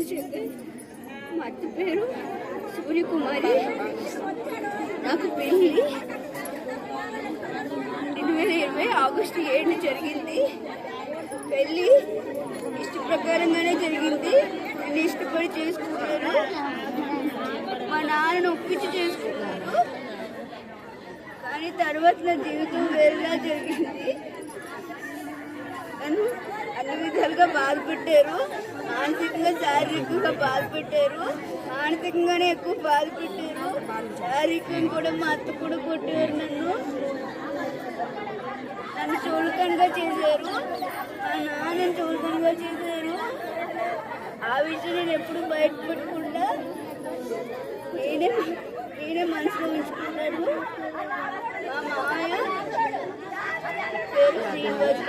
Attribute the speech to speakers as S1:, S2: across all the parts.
S1: చంద్రశేఖర్. మా అత్త పేరు సూర్యకుమారి. నాకు పెళ్ళి 2020 ఆగస్టు 7న జరిగింది. పెళ్ళి ఇష్ట ప్రకారంగానే జరిగింది. నేను ఇష్టపడి చేసుకున్నాను. మా నాన్నను ఒప్పించి చేసుకున్నాను. కానీ తర్వాత నా జీవితం వేరేలా జరిగింది. నన్ను అన్ని విధాలుగా బాధపెట్టారు. మానసికంగా, శారీరకంగా బాధపెట్టారు. మానసికంగానే ఎక్కువ బాధపెట్టారు. శారీరకంగా కూడా మా అత్త కూడా కొట్టారు. నన్ను చూలకనగా చేశారు. మా నాన్నని చూలకనగా చేశారు. ఆ విషయం నేను ఎప్పుడు బయటపెట్టకుండా నేనే మనసులో ఉంచుకున్నాను. మా మామయ్య పేరు శ్రీనివాస.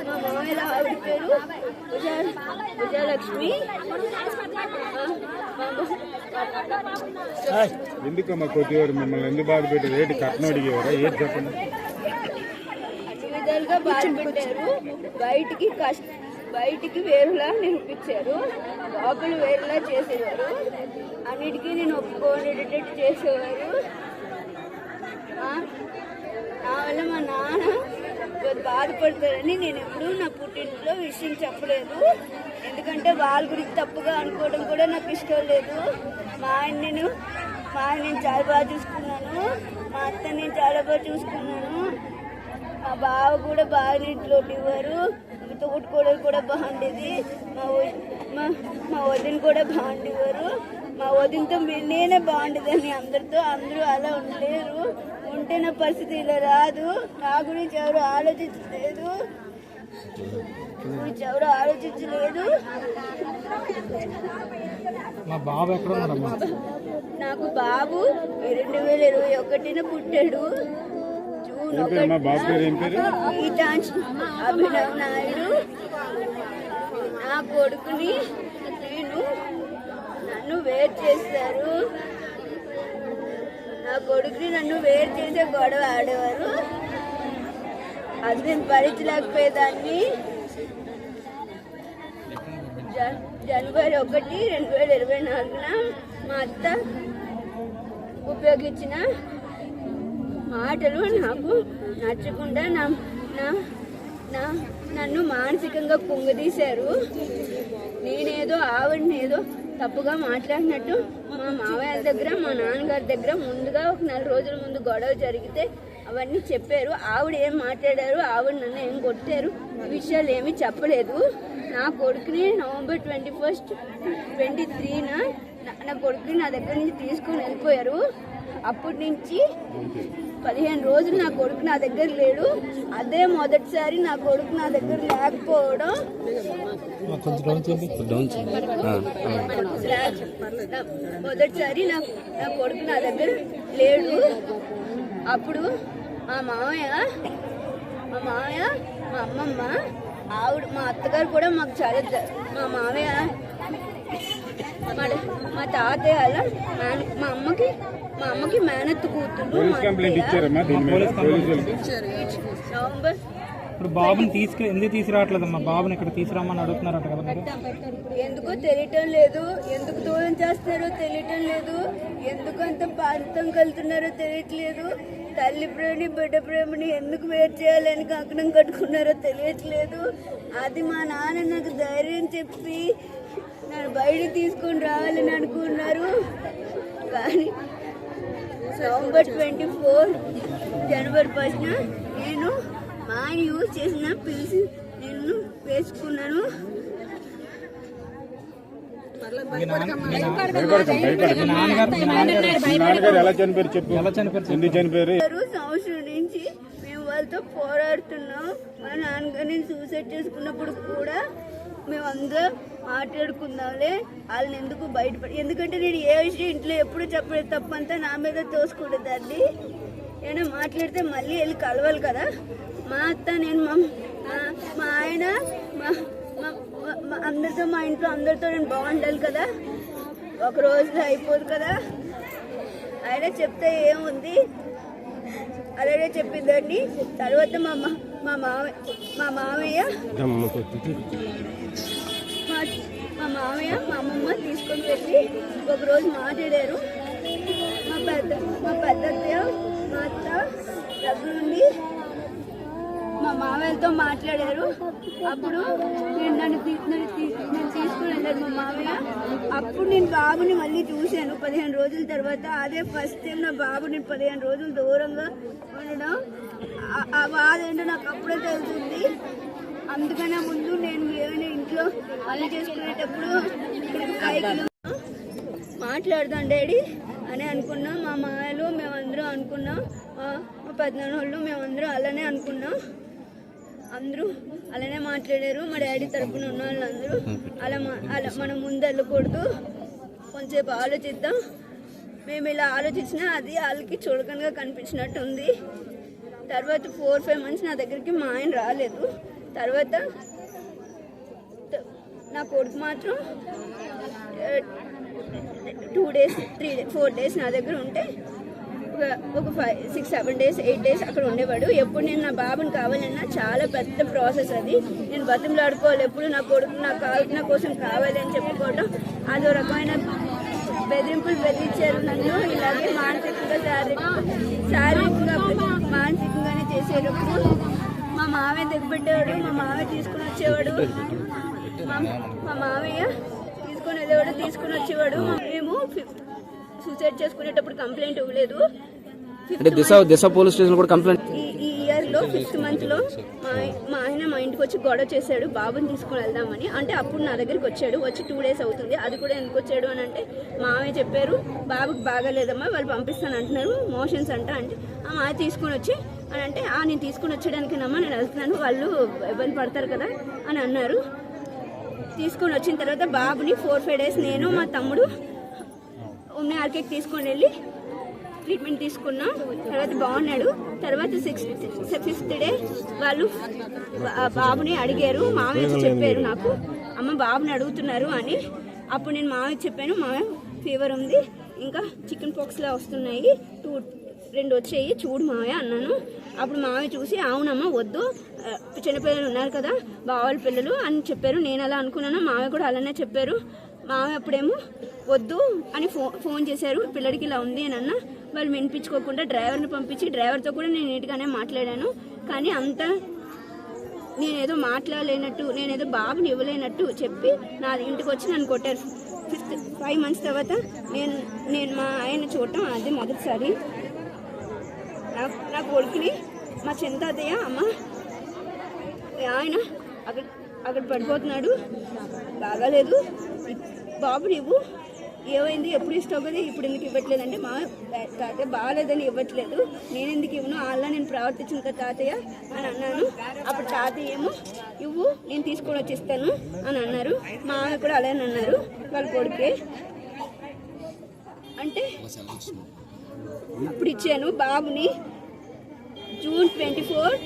S1: మా మామయ్య ఆవిడ పేరు విజయలక్ష్మి.
S2: ఎందుకమ్మా కొద్దివారు మిమ్మల్ని ఎందుకు బాధ పెట్టారు? ఏంటి కట్నం అడిగేవారా? ఏంటి చెప్పండి.
S1: అన్ని విధాలుగా బాధ పెట్టారు. బయటికి వేరులా నిరూపించారు. లోపల వేరులా చేసేవారు. అన్నిటికీ నేను ఒప్పుకోనేటట్టు చేసేవారు. నా వల్ల మా నాన్న బాధపడతారని నేను ఎప్పుడూ నా పుట్టింట్లో విషయం చెప్పలేదు. ఎందుకంటే వాళ్ళ గురించి తప్పుగా అనుకోవడం కూడా నాకు ఇష్టం లేదు. మా ఆయన నేను చాలా బాగా చూసుకున్నాను. మా అత్త నేను చాలా బాగా చూసుకున్నాను. మా బావ కూడా బాగా ఇంట్లో ఉండేవారు. తోటకోడలు కూడా బాగుండేది. మా వదిన కూడా బాగుండేవారు. మా వదినతో నేనే బాగుండేదని అందరూ అలా ఉండలేరు. ఉంటే నా పరిస్థితి ఇలా రాదు. నా గురించి ఎవరు ఆలోచించలేదు. నాకు బాబు 2021న పుట్టాడు. జూన్ 1 అభినవ్ నాయుడు. నా కొడుకుని నన్ను వేరు చేస్తారు. నా కొడుకుని నన్ను వేరు చేసే గొడవ ఆడేవారు. అది నేను భరించలేకపోయేదాన్ని. జనవరి 1, 2024న మా అత్త ఉపయోగించిన మాటలు నాకు నచ్చకుండా నన్ను మానసికంగా కుంగదీశారు. నేనేదో ఆవిడనేదో తప్పుగా మాట్లాడినట్టు మా మావయ్య దగ్గర, మా నాన్నగారి దగ్గర ముందుగా ఒక 4 రోజుల ముందు గొడవ జరిగితే అవన్నీ చెప్పారు. ఆవిడ ఏం మాట్లాడారు, ఆవిడ నన్ను ఏం కొట్టారు, విషయాలు ఏమీ చెప్పలేదు. నా కొడుకుని నవంబర్ 21, 2023న నా కొడుకుని నా దగ్గర నుంచి తీసుకొని వెళ్ళిపోయారు. అప్పటి నుంచి 15 రోజులు నా కొడుకు నా దగ్గర లేడు. అదే మొదటిసారి నా కొడుకు నా దగ్గర లేకపోవడం. మొదటిసారి నా కొడుకు నా దగ్గర లేడు. అప్పుడు మా మామయ్య, మా అమ్మమ్మ, ఆవిడ, మా అత్తగారు కూడా మాకు చాలా, మా మామయ్య, మా తాతయ్య, మా అమ్మకి మేనత్త కూతురు. నవంబర్
S3: ఇప్పుడు బాబుని ఎందుకు తీసుకురావట్లేదమ్మా? బాబుని ఇక్కడ తీసుకురామని అడుగుతున్నారట కదా.
S1: ఎందుకో తెలియటం లేదు. ఎందుకు దూరం చేస్తారో తెలియటం లేదు. ఎందుకు అంత పాంతం కలుతున్నారో తెలియట్లేదు. తల్లి ప్రేమని, బిడ్డ ప్రేమని ఎందుకు వేరు చేయాలని కంకణం కట్టుకున్నారో తెలియట్లేదు. అది మా నాన్న నాకు ధైర్యం చెప్పి నన్ను బయట తీసుకొని రావాలని అనుకున్నారు. కానీ నవంబర్ 24, జనవరి 1న నేను మా ఆయన యూజ్ చేసిన పిలిచి నేను వేసుకున్నాను. సంవత్సరం నుంచి మేము వాళ్ళతో పోరాడుతున్నాం. మా నాన్నగారిని సూసైడ్ చేసుకున్నప్పుడు కూడా మేమందరం మాట్లాడుకుందాంలే, వాళ్ళని ఎందుకు బయటపడి, ఎందుకంటే నేను ఏ విషయం ఇంట్లో ఎప్పుడు చెప్పలేదు. తప్పంతా నా మీద తోసుకుంటుందండి. ఏమైనా మాట్లాడితే మళ్ళీ వెళ్ళి కలవాలి కదా. మా అత్త, నేను, మా ఆయన, అందరితో, మా ఇంట్లో అందరితో నేను బాగుండాలి కదా. ఒక రోజులో అయిపోదు కదా. ఆయన చెప్తే ఏముంది, అలాగే చెప్పిందండి. తర్వాత మా మామయ్య మా మామయ్య మా అమ్మమ్మ తీసుకొని వెళ్ళి ఒకరోజు మాట్లాడారు. మా పెద్దత్తయ్య మా అత్త దగ్గర నుండి మా మామయ్యతో మాట్లాడారు. అప్పుడు నన్ను తీసుకుని వెళ్ళారు మా మామయ్య. అప్పుడు నేను బాబుని మళ్ళీ చూశాను 15 రోజుల తర్వాత. అదే ఫస్ట్ టైం నా బాబుని 15 రోజులు దూరంగా ఉండడం. ఆ బాధ ఏంటో నాకు అప్పుడే తెలుస్తుంది. అందుకనే ముందు నేను ఏమైనా ఇంట్లో పని చేసుకునేటప్పుడు పైకి మాట్లాడదాం డాడీ అని అనుకున్నాం. మా మామయ్యలు మేమందరం అనుకున్నాం, మా పెద్దనాన్నోళ్ళు మేమందరం అలానే అనుకున్నాం. అందరూ అలానే మాట్లాడారు. మా డాడీ తరపున ఉన్న వాళ్ళందరూ అలా మనం ముందు వెళ్ళకూడదు, కొంచెంసేపు ఆలోచిద్దాం. మేము ఇలా ఆలోచించినా అది వాళ్ళకి చులకనగా కనిపించినట్టు ఉంది. తర్వాత 4-5 మంత్స్ నా దగ్గరికి మా ఆయన రాలేదు. తర్వాత నా కొడుకు మాత్రం 2 days 4 days నా దగ్గర ఉంటే ఒక 5-6-7 days 8 days అక్కడ ఉండేవాడు. ఎప్పుడు నేను నా బాబుని కావాలన్నా చాలా పెద్ద ప్రాసెస్ అది. నేను బతిమలాడుకోవాలి, ఎప్పుడు నా కొడుకు నా కోసం కావాలి అని చెప్పుకోవడం అదో రకమైన బెదిరించారు నన్ను. ఇలాగే మానసికంగా శారీరకంగా మానసికంగానే చేసేటప్పుడు మా మామయ్య దిగబెట్టేవాడు. మా మామయ్య తీసుకుని వచ్చేవాడు. మా మామయ్య తీసుకుని వచ్చేవాడు. మేము సూసైడ్ చేసుకునేటప్పుడు కంప్లైంట్ ఇవ్వలేదు.
S4: దిశ పోలీస్ స్టేషన్ కూడా కంప్లైంట్.
S1: ఈ ఇయర్ లో 5th month లో మా ఆయన మా ఇంటికి వచ్చి గొడవ చేశాడు బాబుని తీసుకుని వెళ్దామని. అంటే అప్పుడు నా దగ్గరికి వచ్చాడు. వచ్చి 2 days అవుతుంది. అది కూడా ఎందుకు వచ్చాడు అని అంటే మామయ్య చెప్పారు, బాబుకి బాగాలేదమ్మా వాళ్ళు పంపిస్తాను అంటున్నారు, మోషన్స్ అంట. అంటే ఆ మాయ తీసుకుని వచ్చి అని అంటే నేను తీసుకుని వచ్చేయడానికేనమ్మా నేను వెళ్తున్నాను, వాళ్ళు ఇబ్బంది పడతారు కదా అని అన్నారు. తీసుకొని వచ్చిన తర్వాత బాబుని 4-5 days నేను మా తమ్ముడు ఉమ్ని ఆర్కేకి తీసుకొని వెళ్ళి ట్రీట్మెంట్ తీసుకున్నాం. తర్వాత బాగున్నాడు. తర్వాత 5th day వాళ్ళు బాబుని అడిగారు. మామయ్య చెప్పారు నాకు, అమ్మ బాబుని అడుగుతున్నారు అని. అప్పుడు నేను మామయ్య చెప్పాను, మామయ్య ఫీవర్ ఉంది, ఇంకా చికెన్ పాక్స్లా వస్తున్నాయి, 2 వచ్చాయి చూడు మామయ్య అన్నాను. అప్పుడు మామయ్య చూసి అవునమ్మా వద్దు, చిన్నపిల్లలు ఉన్నారు కదా బావాళ్ళ పిల్లలు అని చెప్పారు. నేను అలా అనుకున్నాను, మామయ్య కూడా అలానే చెప్పారు. మామయ్య అప్పుడేమో వద్దు అని ఫోన్ చేశారు, పిల్లడికి ఇలా ఉంది అని అన్న. వాళ్ళు వినిపించుకోకుండా డ్రైవర్ని పంపించి డ్రైవర్తో కూడా నేను నీట్గానే మాట్లాడాను. కానీ అంతా నేనేదో మాట్లాడలేనట్టు, నేనేదో బాబుని ఇవ్వలేనట్టు చెప్పి నా ఇంటికి వచ్చి నన్ను కొట్టారు. 5 months తర్వాత నేను మా ఆయన చూడటం అది మొదటిసారి. నా కొడుకుని మా చింతాతయ్య అమ్మ ఆయన అక్కడ పడిపోతున్నాడు, బాగాలేదు, బాబుని ఇవ్వు, ఏమైంది ఎప్పుడు ఇస్తావు కదా ఇప్పుడు ఎందుకు ఇవ్వట్లేదంటే మా తాతయ్య బాగాలేదని ఇవ్వట్లేదు, నేను ఎందుకు ఇవ్వను అలా నేను ప్రవర్తించిన కదా తాతయ్య అని అన్నాను. అప్పుడు తాతయ్య ఏమో ఇవ్వు నేను తీసుకొని వచ్చి ఇస్తాను అని అన్నారు. మా ఆమె కూడా అలానే అన్నారు వాళ్ళ కొడుకే. అంటే అప్పుడు ఇచ్చాను బాబుని. June 24th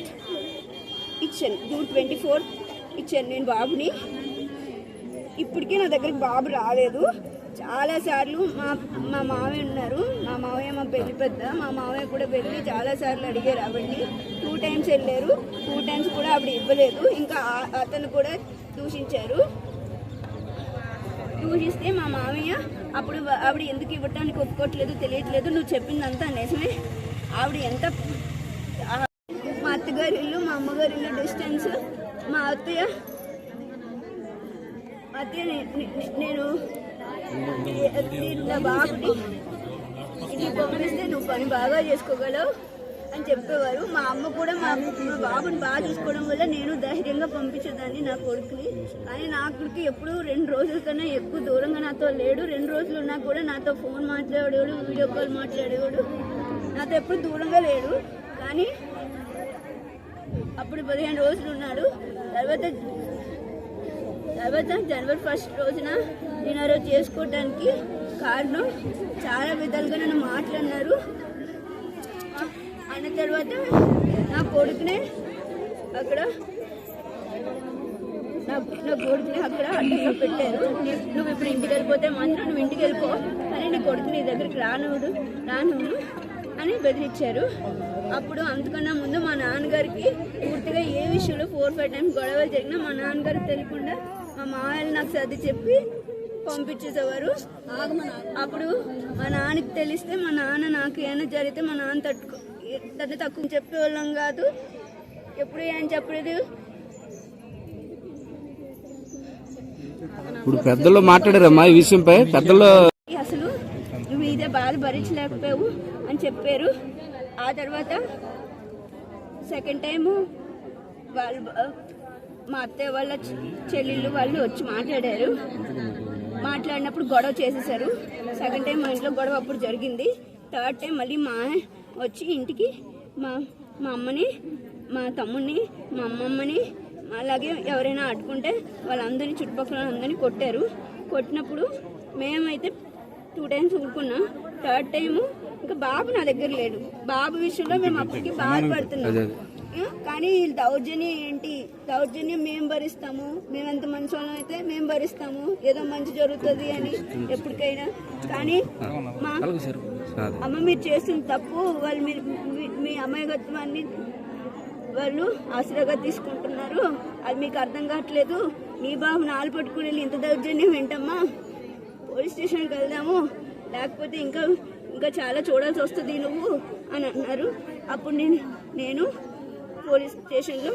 S1: ఇచ్చాను నేను బాబుని. ఇప్పటికీ నా దగ్గరికి బాబు రాలేదు. చాలాసార్లు మా మామయ్య ఉన్నారు, మా మామయ్య మా పెళ్లి పెద్ద, మా మామయ్య కూడా వెళ్ళి చాలాసార్లు అడిగారు ఆవిడ్ని. 2 times వెళ్ళారు, 2 times కూడా ఆవిడ ఇవ్వలేదు. ఇంకా అతను కూడా దూషించారు. దూషిస్తే మా మామయ్య అప్పుడు ఆవిడ ఎందుకు ఇవ్వటానికి ఒప్పుకోవట్లేదు తెలియట్లేదు, నువ్వు చెప్పిందంతా నిజమే, ఆవిడ ఎంత మా అత్తగారి ఇల్లు మా అమ్మగారి ఇల్లు డిస్టెన్స్. మా అత్తయ్య నేను నా బాబుని ఇంటికి పంపిస్తే నువ్వు పని బాగా చేసుకోగలవు అని చెప్పేవారు. మా అమ్మ కూడా మా బాబుని బాగా చూసుకోవడం వల్ల నేను ధైర్యంగా పంపించేదాన్ని నా కొడుకుని. కానీ నా కొడుకు ఎప్పుడు 2 రోజుల కన్నా ఎక్కువ దూరంగా నాతో లేడు. 2 రోజులు ఉన్నా కూడా నాతో ఫోన్ మాట్లాడేవాడు, వీడియో కాల్ మాట్లాడేవాడు, నాతో ఎప్పుడు దూరంగా లేడు. కానీ అప్పుడు 15 రోజులు ఉన్నాడు. తర్వాత January 1st రోజున నేను ఆ రోజు చేసుకోవడానికి కారణం చాలా విధాలుగా నన్ను మాట్లాడినారు. అన్న తర్వాత నా కొడుకునే అక్కడ అడ్డంగా పెట్టారు. నువ్వు ఇప్పుడు ఇంటికి వెళ్ళిపోతే మాత్రం నువ్వు ఇంటికి వెళ్ళిపో, కానీ నీ కొడుకు నీ దగ్గరికి రాను అని బెదిరించారు. అప్పుడు అంతకన్నా ముందు మా నాన్నగారికి పూర్తిగా ఏ విషయంలో 4-5 times గొడవలు జరిగినా మా నాన్నగారికి తెలియకుండా మా మామయ్యలు నాకు సర్ది చెప్పి పంపించేసేవారు. అప్పుడు మా నాన్నకి తెలిస్తే మా నాన్న నాకు ఏమైనా జరిగితే మా నాన్న తక్కువ చెప్పేవాళ్ళం కాదు. ఎప్పుడు ఏం చెప్పలేదు.
S4: ఇప్పుడు పెద్దలు మాట్లాడారమ్మా ఈ విషయంపై. పెద్దలు
S1: అసలు నువ్వు ఇదే బాధ భరించలేకపోయావు అని చెప్పారు. ఆ తర్వాత సెకండ్ టైము వాళ్ళు మా అత్తయ్య వాళ్ళ చెల్లెళ్ళు వాళ్ళు వచ్చి మాట్లాడినప్పుడు గొడవ చేసేసారు. సెకండ్ టైం మా ఇంట్లో గొడవ అప్పుడు జరిగింది. థర్డ్ టైం మళ్ళీ మా వచ్చి ఇంటికి మా అమ్మని, మా తమ్ముడిని, మా అమ్మమ్మని, అలాగే ఎవరైనా అడ్డుకుంటే వాళ్ళందరినీ చుట్టుపక్కల అందరినీ కొట్టారు. కొట్టినప్పుడు మేమైతే 2 times ఊరుకున్నాం. థర్డ్ టైము ఇంకా బాబు నా దగ్గర లేడు. బాబు విషయంలో మేము అప్పటికి బాధపడుతున్నాం. కానీ వీళ్ళు దౌర్జన్యం ఏంటి, దౌర్జన్యం మేము భరిస్తాము, మేము ఎంత మంచి వాళ్ళం అయితే మేము భరిస్తాము, ఏదో మంచి జరుగుతుంది అని ఎప్పటికైనా. కానీ మా అమ్మ మీరు చేసిన తప్పు, వాళ్ళు మీ అమాయకత్వాన్ని వాళ్ళు ఆశ్రగా తీసుకుంటున్నారు, అది మీకు అర్థం కావట్లేదు. మీ బాబు నాలు పట్టుకుని వెళ్ళి ఇంత దౌర్జన్యం ఏంటమ్మా, పోలీస్ స్టేషన్కి వెళ్దాము, లేకపోతే ఇంకా చాలా చూడాల్సి వస్తుంది నువ్వు అని అన్నారు. అప్పుడు నేను పోలీస్ స్టేషన్లో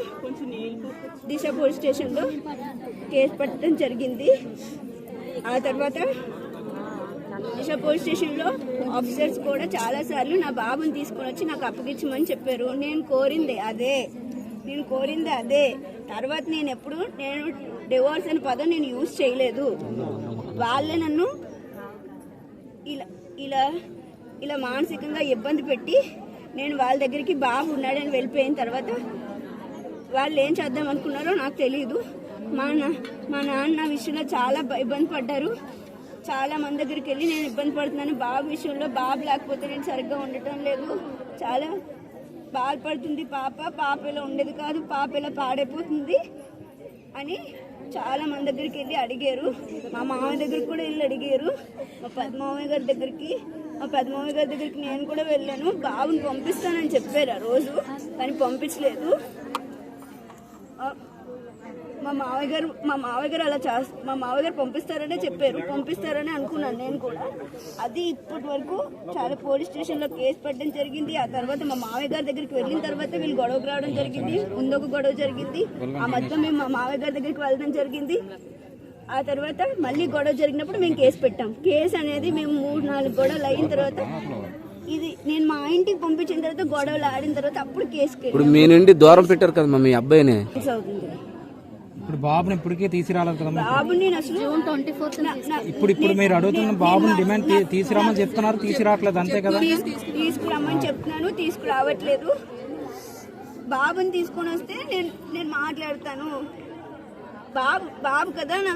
S1: దిశ పోలీస్ స్టేషన్లో కేసు పెట్టడం జరిగింది. ఆ తర్వాత దిశ పోలీస్ స్టేషన్లో ఆఫీసర్స్ కూడా చాలాసార్లు నా బాబుని తీసుకొని వచ్చి నాకు అప్పగించమని చెప్పారు. నేను కోరింది అదే. తర్వాత నేను డివోర్స్ అనే పదం నేను యూజ్ చేయలేదు. వాళ్ళే నన్ను ఇలా మానసికంగా ఇబ్బంది పెట్టి నేను వాళ్ళ దగ్గరికి బాబు ఉన్నాడని వెళ్ళిపోయిన తర్వాత వాళ్ళు ఏం చేద్దాం అనుకున్నారో నాకు తెలియదు. మా నాన్న విషయంలో చాలా ఇబ్బంది పడ్డారు. చాలా మంది దగ్గరికి వెళ్ళి నేను ఇబ్బంది పడుతున్నాను బాబు విషయంలో, బాబు లేకపోతే నేను సరిగ్గా ఉండటం లేదు, చాలా బాధపడుతుంది పాప ఇలా ఉండేది కాదు, పాప ఇలా పాడైపోతుంది అని చాలా మంది దగ్గరికి వెళ్ళి అడిగారు. మా మామయ్య దగ్గరికి కూడా వెళ్ళి అడిగారు. మా పెద్దమామయ్య గారి దగ్గరికి నేను కూడా వెళ్ళాను. బాబుని పంపిస్తానని చెప్పారు ఆ రోజు, కానీ పంపించలేదు. మా మావయ్య గారు పంపిస్తారనే చెప్పారు. పంపిస్తారని అనుకున్నాను నేను కూడా. అది ఇప్పటి వరకు చాలా పోలీస్ స్టేషన్లో కేసు పెట్టడం జరిగింది. ఆ తర్వాత మా మావయ్య గారి దగ్గరికి వెళ్ళిన తర్వాత వీళ్ళు గొడవకు రావడం జరిగింది. ముందొక గొడవ జరిగింది. ఆ మధ్య మేము మా మావయ్య గారి దగ్గరికి వెళ్ళడం జరిగింది. ఆ తర్వాత మళ్ళీ గొడవ జరిగినప్పుడు మేము కేసు పెట్టాం. కేసు అనేది మేము 3-4 గొడవలు అయిన తర్వాత, ఇది నేను మా ఇంటికి పంపించిన తర్వాత గొడవలు ఆడిన తర్వాత అప్పుడు కేసుకి
S4: ఇప్పుడు మీ నుండి దూరం పెట్టారు కదా మీ అబ్బాయిని.
S1: అవుతుంది.
S3: ఇప్పుడు బాబుని ఇప్పటికే తీసుకురాలేదు కదా.
S1: బాబుని అసలు June 24th
S3: ఇప్పుడు మీరు అడుగుతున్న బాబుని డిమాండ్ తీసుకురామని చెప్తున్నారు, తీసుకురావట్లేదు అంతే కదా.
S1: తీసుకురామని చెప్తున్నాను, తీసుకురావట్లేదు. బాబుని తీసుకొని వస్తే నేను మాట్లాడతాను. బాబు కదా నా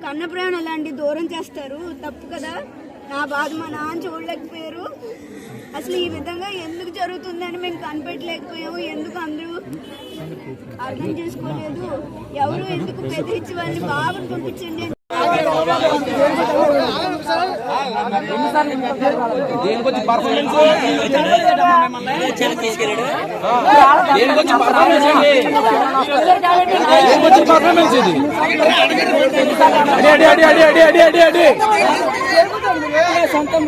S1: కన్న ప్రాణం అలాంటి దూరం చేస్తారు, తప్పు కదా. నా బాధ మా నాన్న చూడలేకపోయారు. అసలు ఈ విధంగా ఎందుకు జరుగుతుందని మేము కనిపెట్టలేకపోయాము. ఎందుకు అందరూ అర్థం చేసుకోలేదు. ఎవరు ఎందుకు బెదిరించి వాళ్ళని బాబుని పంపించండి.
S4: సొంతం